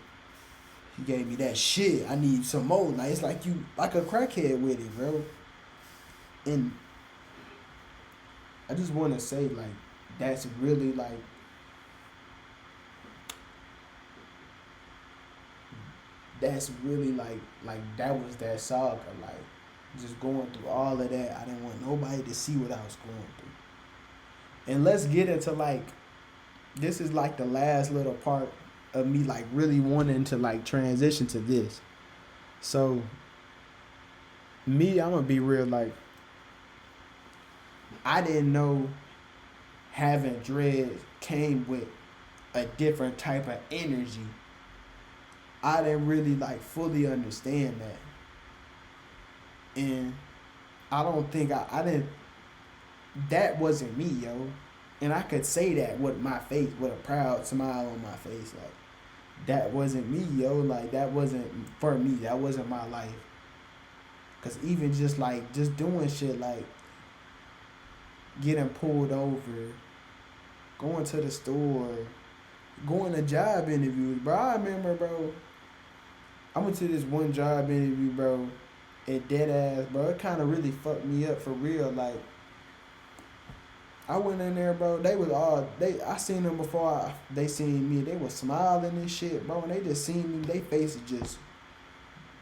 He gave me that shit. I need some more. Like it's like you like a crackhead with it, bro. And I just want to say like that's really like that was that saga. Like just going through all of that. I didn't want nobody to see what I was going through. And let's get into like this is like the last little part. of me like really wanting to like transition to this. So me, I'm gonna be real. Like I didn't know having dreads came with a different type of energy. I didn't really like fully understand that, and I don't think I didn't. That wasn't me, yo. And I could say that with my face, with a proud smile on my face, like that wasn't me, yo. Like that wasn't for me. That wasn't my life. Cause even just like just doing shit like getting pulled over, going to the store, going to job interviews, bro. I remember, bro. I went to this one job interview, bro. It dead ass, bro. It kind of really fucked me up for real. Like I went in there, bro. They was all they. I seen them before they seen me. They was smiling and shit, bro. And they just seen me. They faces just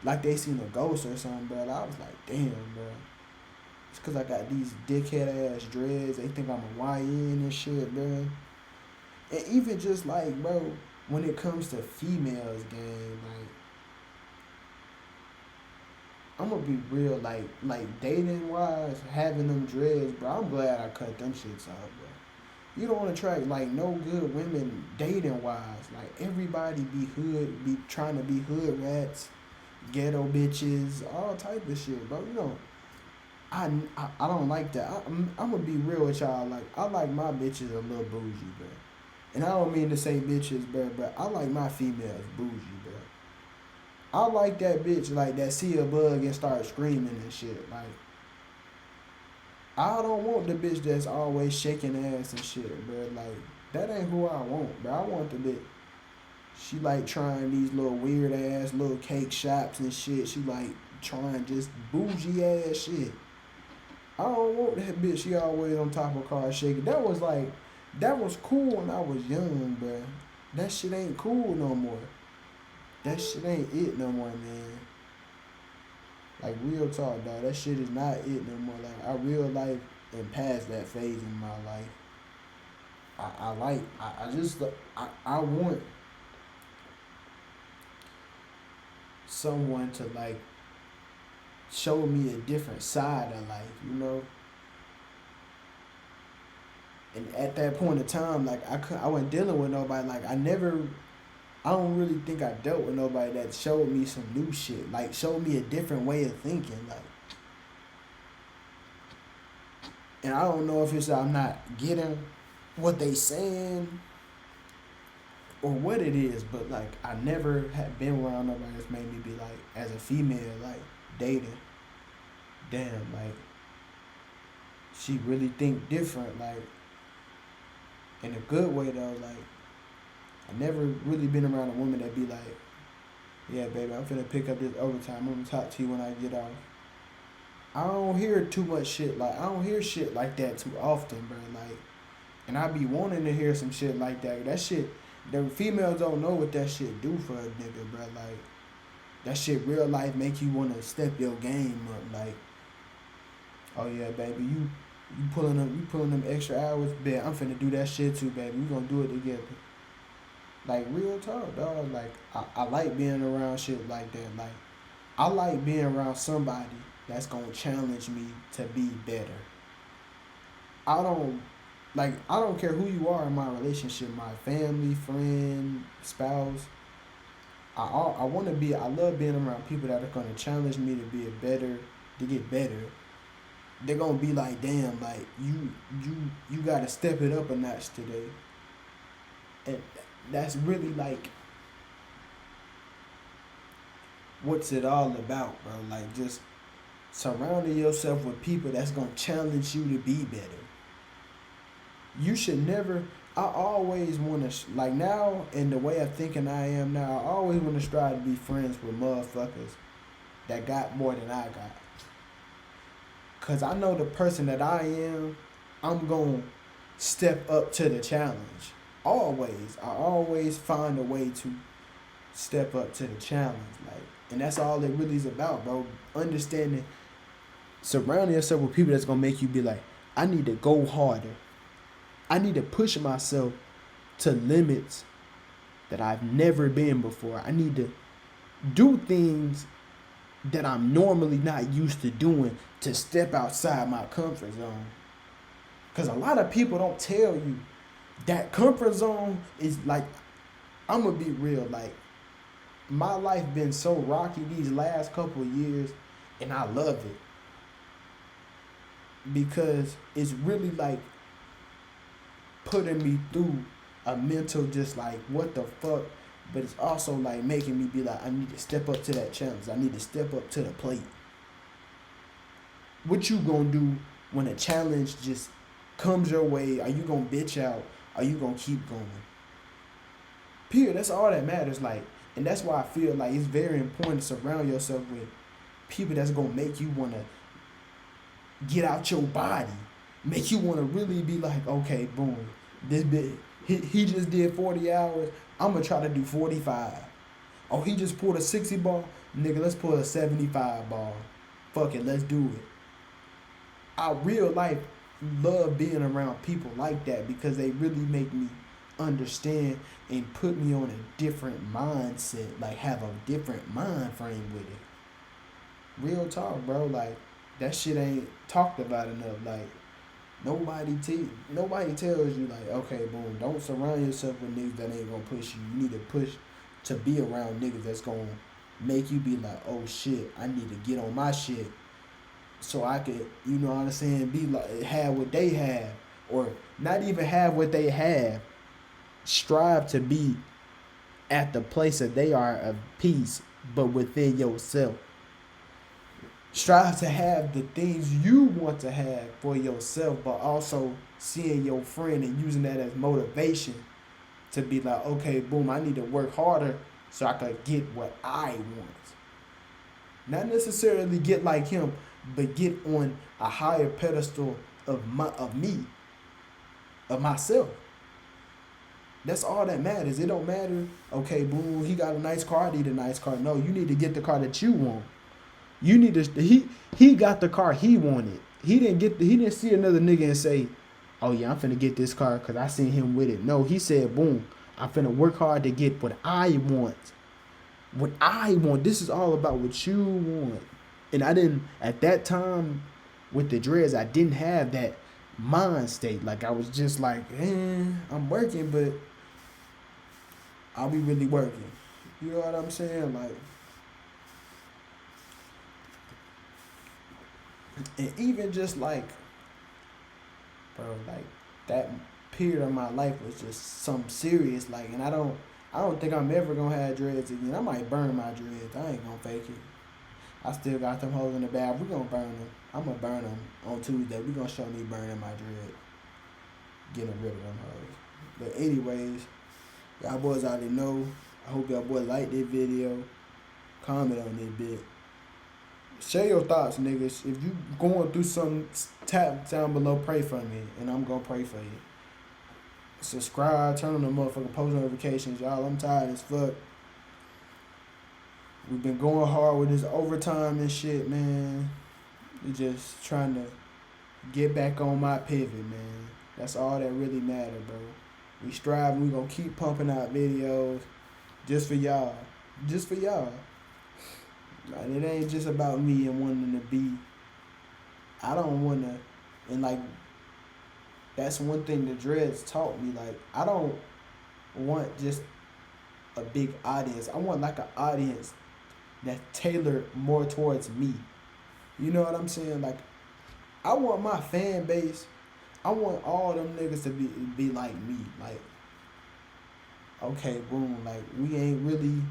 like they seen a ghost or something, bro. I was like, damn, bro. It's cause I got these dickhead ass dreads. They think I'm a YN and shit, bro. And even just like, bro, when it comes to females, gang, like I'm gonna be real, like dating wise, having them dreads, bro. I'm glad I cut them shits off, bro. You don't want to attract like no good women dating wise. Like everybody be hood, be trying to be hood rats, ghetto bitches, all type of shit, bro. You know, I don't like that. I'm gonna be real with y'all. Like I like my bitches a little bougie, bro. And I don't mean to say bitches, bro, but I like my females bougie, bro. I like that bitch like that see a bug and start screaming and shit. Like I don't want the bitch that's always shaking ass and shit, bro. Like that ain't who I want, bro. I want the bitch. She like trying these little weird ass little cake shops and shit. She like trying just bougie ass shit. I don't want that bitch. She always on top of car shaking. That was cool when I was young, bro. That shit ain't cool no more. That shit ain't it no more, man. Like real talk, dog. That shit is not it no more. Like I real life and past that phase in my life. I want someone to like show me a different side of life, you know. And at that point of time, like I wasn't dealing with nobody. Like I don't really think I dealt with nobody that showed me some new shit. Like showed me a different way of thinking. Like, and I don't know if it's I'm not getting what they saying or what it is, but like I never had been around nobody that's made me be like, as a female, like dating. Damn, like she really think different, like in a good way though. Like I never really been around a woman that be like, yeah, baby, I'm finna pick up this overtime. I'm gonna talk to you when I get off. I don't hear too much shit like I don't hear shit like that too often, bro. Like, and I be wanting to hear some shit like that. That shit, the females don't know what that shit do for a nigga, bro. Like, that shit real life make you wanna step your game up. Like, oh yeah, baby, you pulling them extra hours, bet I'm finna do that shit too, baby. We gonna do it together. Like real talk, dog. Like I like being around shit like that. Like I like being around somebody that's gonna challenge me to be better. I don't I don't care who you are in my relationship, my family, friend, spouse. I want to be. I love being around people that are gonna challenge me to be to get better. They're gonna be like, damn, like you gotta step it up a notch today. And that's really like what's it all about, bro. Like just surrounding yourself with people that's gonna challenge you to be better. You should never. I always want to like now, in the way of thinking I am now. I always want to strive to be friends with motherfuckers that got more than I got. Cause I know the person that I am, I'm gonna step up to the challenge. Always, I always find a way to step up to the challenge. Like, and that's all it really is about, bro. Understanding, surrounding yourself with people that's gonna make you be like, I need to go harder. I need to push myself to limits that I've never been before. I need to do things that I'm normally not used to doing to step outside my comfort zone. Because a lot of people don't tell you that comfort zone is like, I'm going to be real. Like, my life been so rocky these last couple of years, and I love it. Because it's really like putting me through a mental just like, what the fuck? But it's also like making me be like, I need to step up to that challenge. I need to step up to the plate. What you gonna do when a challenge just comes your way? Are you gonna bitch out? Are you gonna keep going? Period. That's all that matters. Like, and that's why I feel like it's very important to surround yourself with people that's gonna make you wanna get out your body, make you wanna really be like, okay, boom, this bit he just did 40 hours. I'm gonna try to do 45. Oh, he just pulled a 60 ball, nigga. Let's pull a 75 ball. Fuck it, let's do it. I real life love being around people like that because they really make me understand and put me on a different mindset, like have a different mind frame with it. Real talk, bro. Like, that shit ain't talked about enough. Like, nobody tells you like, okay, boom, don't surround yourself with niggas that ain't gonna push you. You need to push to be around niggas that's gonna make you be like, oh shit, I need to get on my shit so I could, you know what I'm saying, be like, have what they have, or not even have what they have. Strive to be at the place that they are of peace, but within yourself. Strive to have the things you want to have for yourself, but also seeing your friend and using that as motivation to be like, okay, boom, I need to work harder so I can get what I want. Not necessarily get like him, but get on a higher pedestal of me, of myself. That's all that matters. It don't matter, okay, boom, he got a nice car, I need a nice car. No, you need to get the car that you want. You need to. He got the car he wanted. He didn't see another nigga and say, "Oh yeah, I'm finna get this car because I seen him with it." No, he said, "Boom, I'm finna work hard to get what I want. What I want. This is all about what you want." And I didn't at that time with the dreads. I didn't have that mind state. Like, I was just like, I'm working, but I'll be really working. You know what I'm saying? Like. And even just like, bro, like that period of my life was just something serious. Like, and I don't think I'm ever gonna have dreads again. I might burn my dreads. I ain't gonna fake it. I still got them holes in the bag. We gonna burn them. I'm gonna burn them on Tuesday. We gonna show me burning my dread, getting rid of them hoes. But anyways, y'all boys already know. I hope y'all boys like this video. Comment on this bit. Share your thoughts, niggas. If you going through something, tap down below, pray for me, and I'm gonna pray for you. Subscribe, turn on the motherfucking post notifications, y'all. I'm tired as fuck. We've been going hard with this overtime and shit, man. We just trying to get back on my pivot, man. That's all that really matter, bro. We striving. We gonna keep pumping out videos just for y'all. Just for y'all. Like, it ain't just about me and wanting to be. I don't want to, and like, that's one thing the dreads taught me. Like, I don't want just a big audience. I want like an audience that's tailored more towards me. You know what I'm saying? Like, I want my fan base. I want all them niggas to be like me. Like, okay, boom. Like, we ain't really.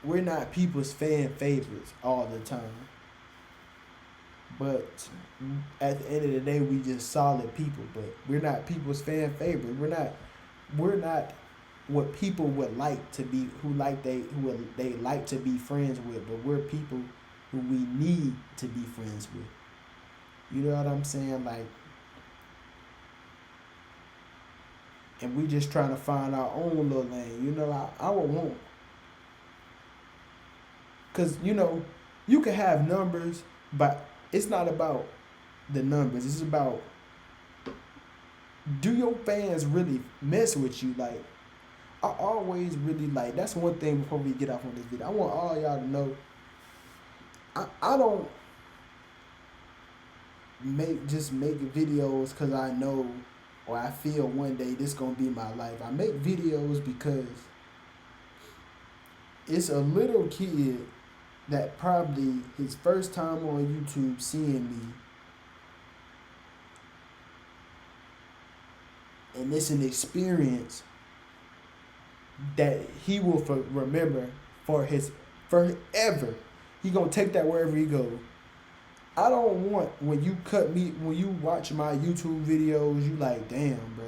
We're not people's fan favorites all the time. But at the end of the day, we just solid people. But we're not people's fan favorite. We're not what people would like to be, who they like to be friends with. But we're people who we need to be friends with. You know what I'm saying? Like, and we just trying to find our own little lane. You know, I would want. Because, you know, you can have numbers, but it's not about the numbers. It's about do your fans really mess with you? Like, I always really like, that's one thing before we get off on this video. I want all y'all to know, I don't make videos because I know or I feel one day this gonna be my life. I make videos because it's a little kid that probably his first time on YouTube seeing me, and it's an experience that he will remember for his forever. He gonna take that wherever he go. I don't want when you watch my YouTube videos, you like, damn, bro,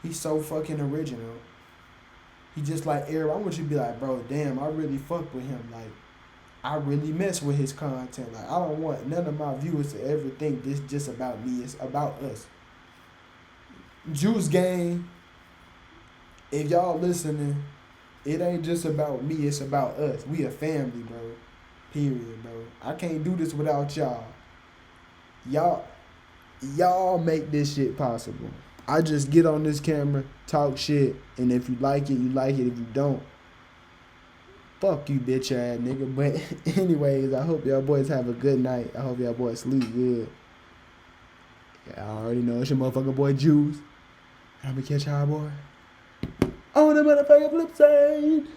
he's so fucking original. He just like Eric. I want you to be like, bro, damn, I really fuck with him. Like, I really mess with his content. Like, I don't want none of my viewers to ever think this just about me. It's about us. JOUS Gang, if y'all listening, it ain't just about me. It's about us. We a family, bro. Period, bro. I can't do this without y'all. Y'all make this shit possible. I just get on this camera, talk shit, and if you like it, you like it. If you don't, fuck you, bitch ass nigga. But anyways, I hope y'all boys have a good night. I hope y'all boys sleep good. Yeah, I already know it's your motherfucking boy JOUS. I'ma catch y'all, boy, on the motherfucking flip side.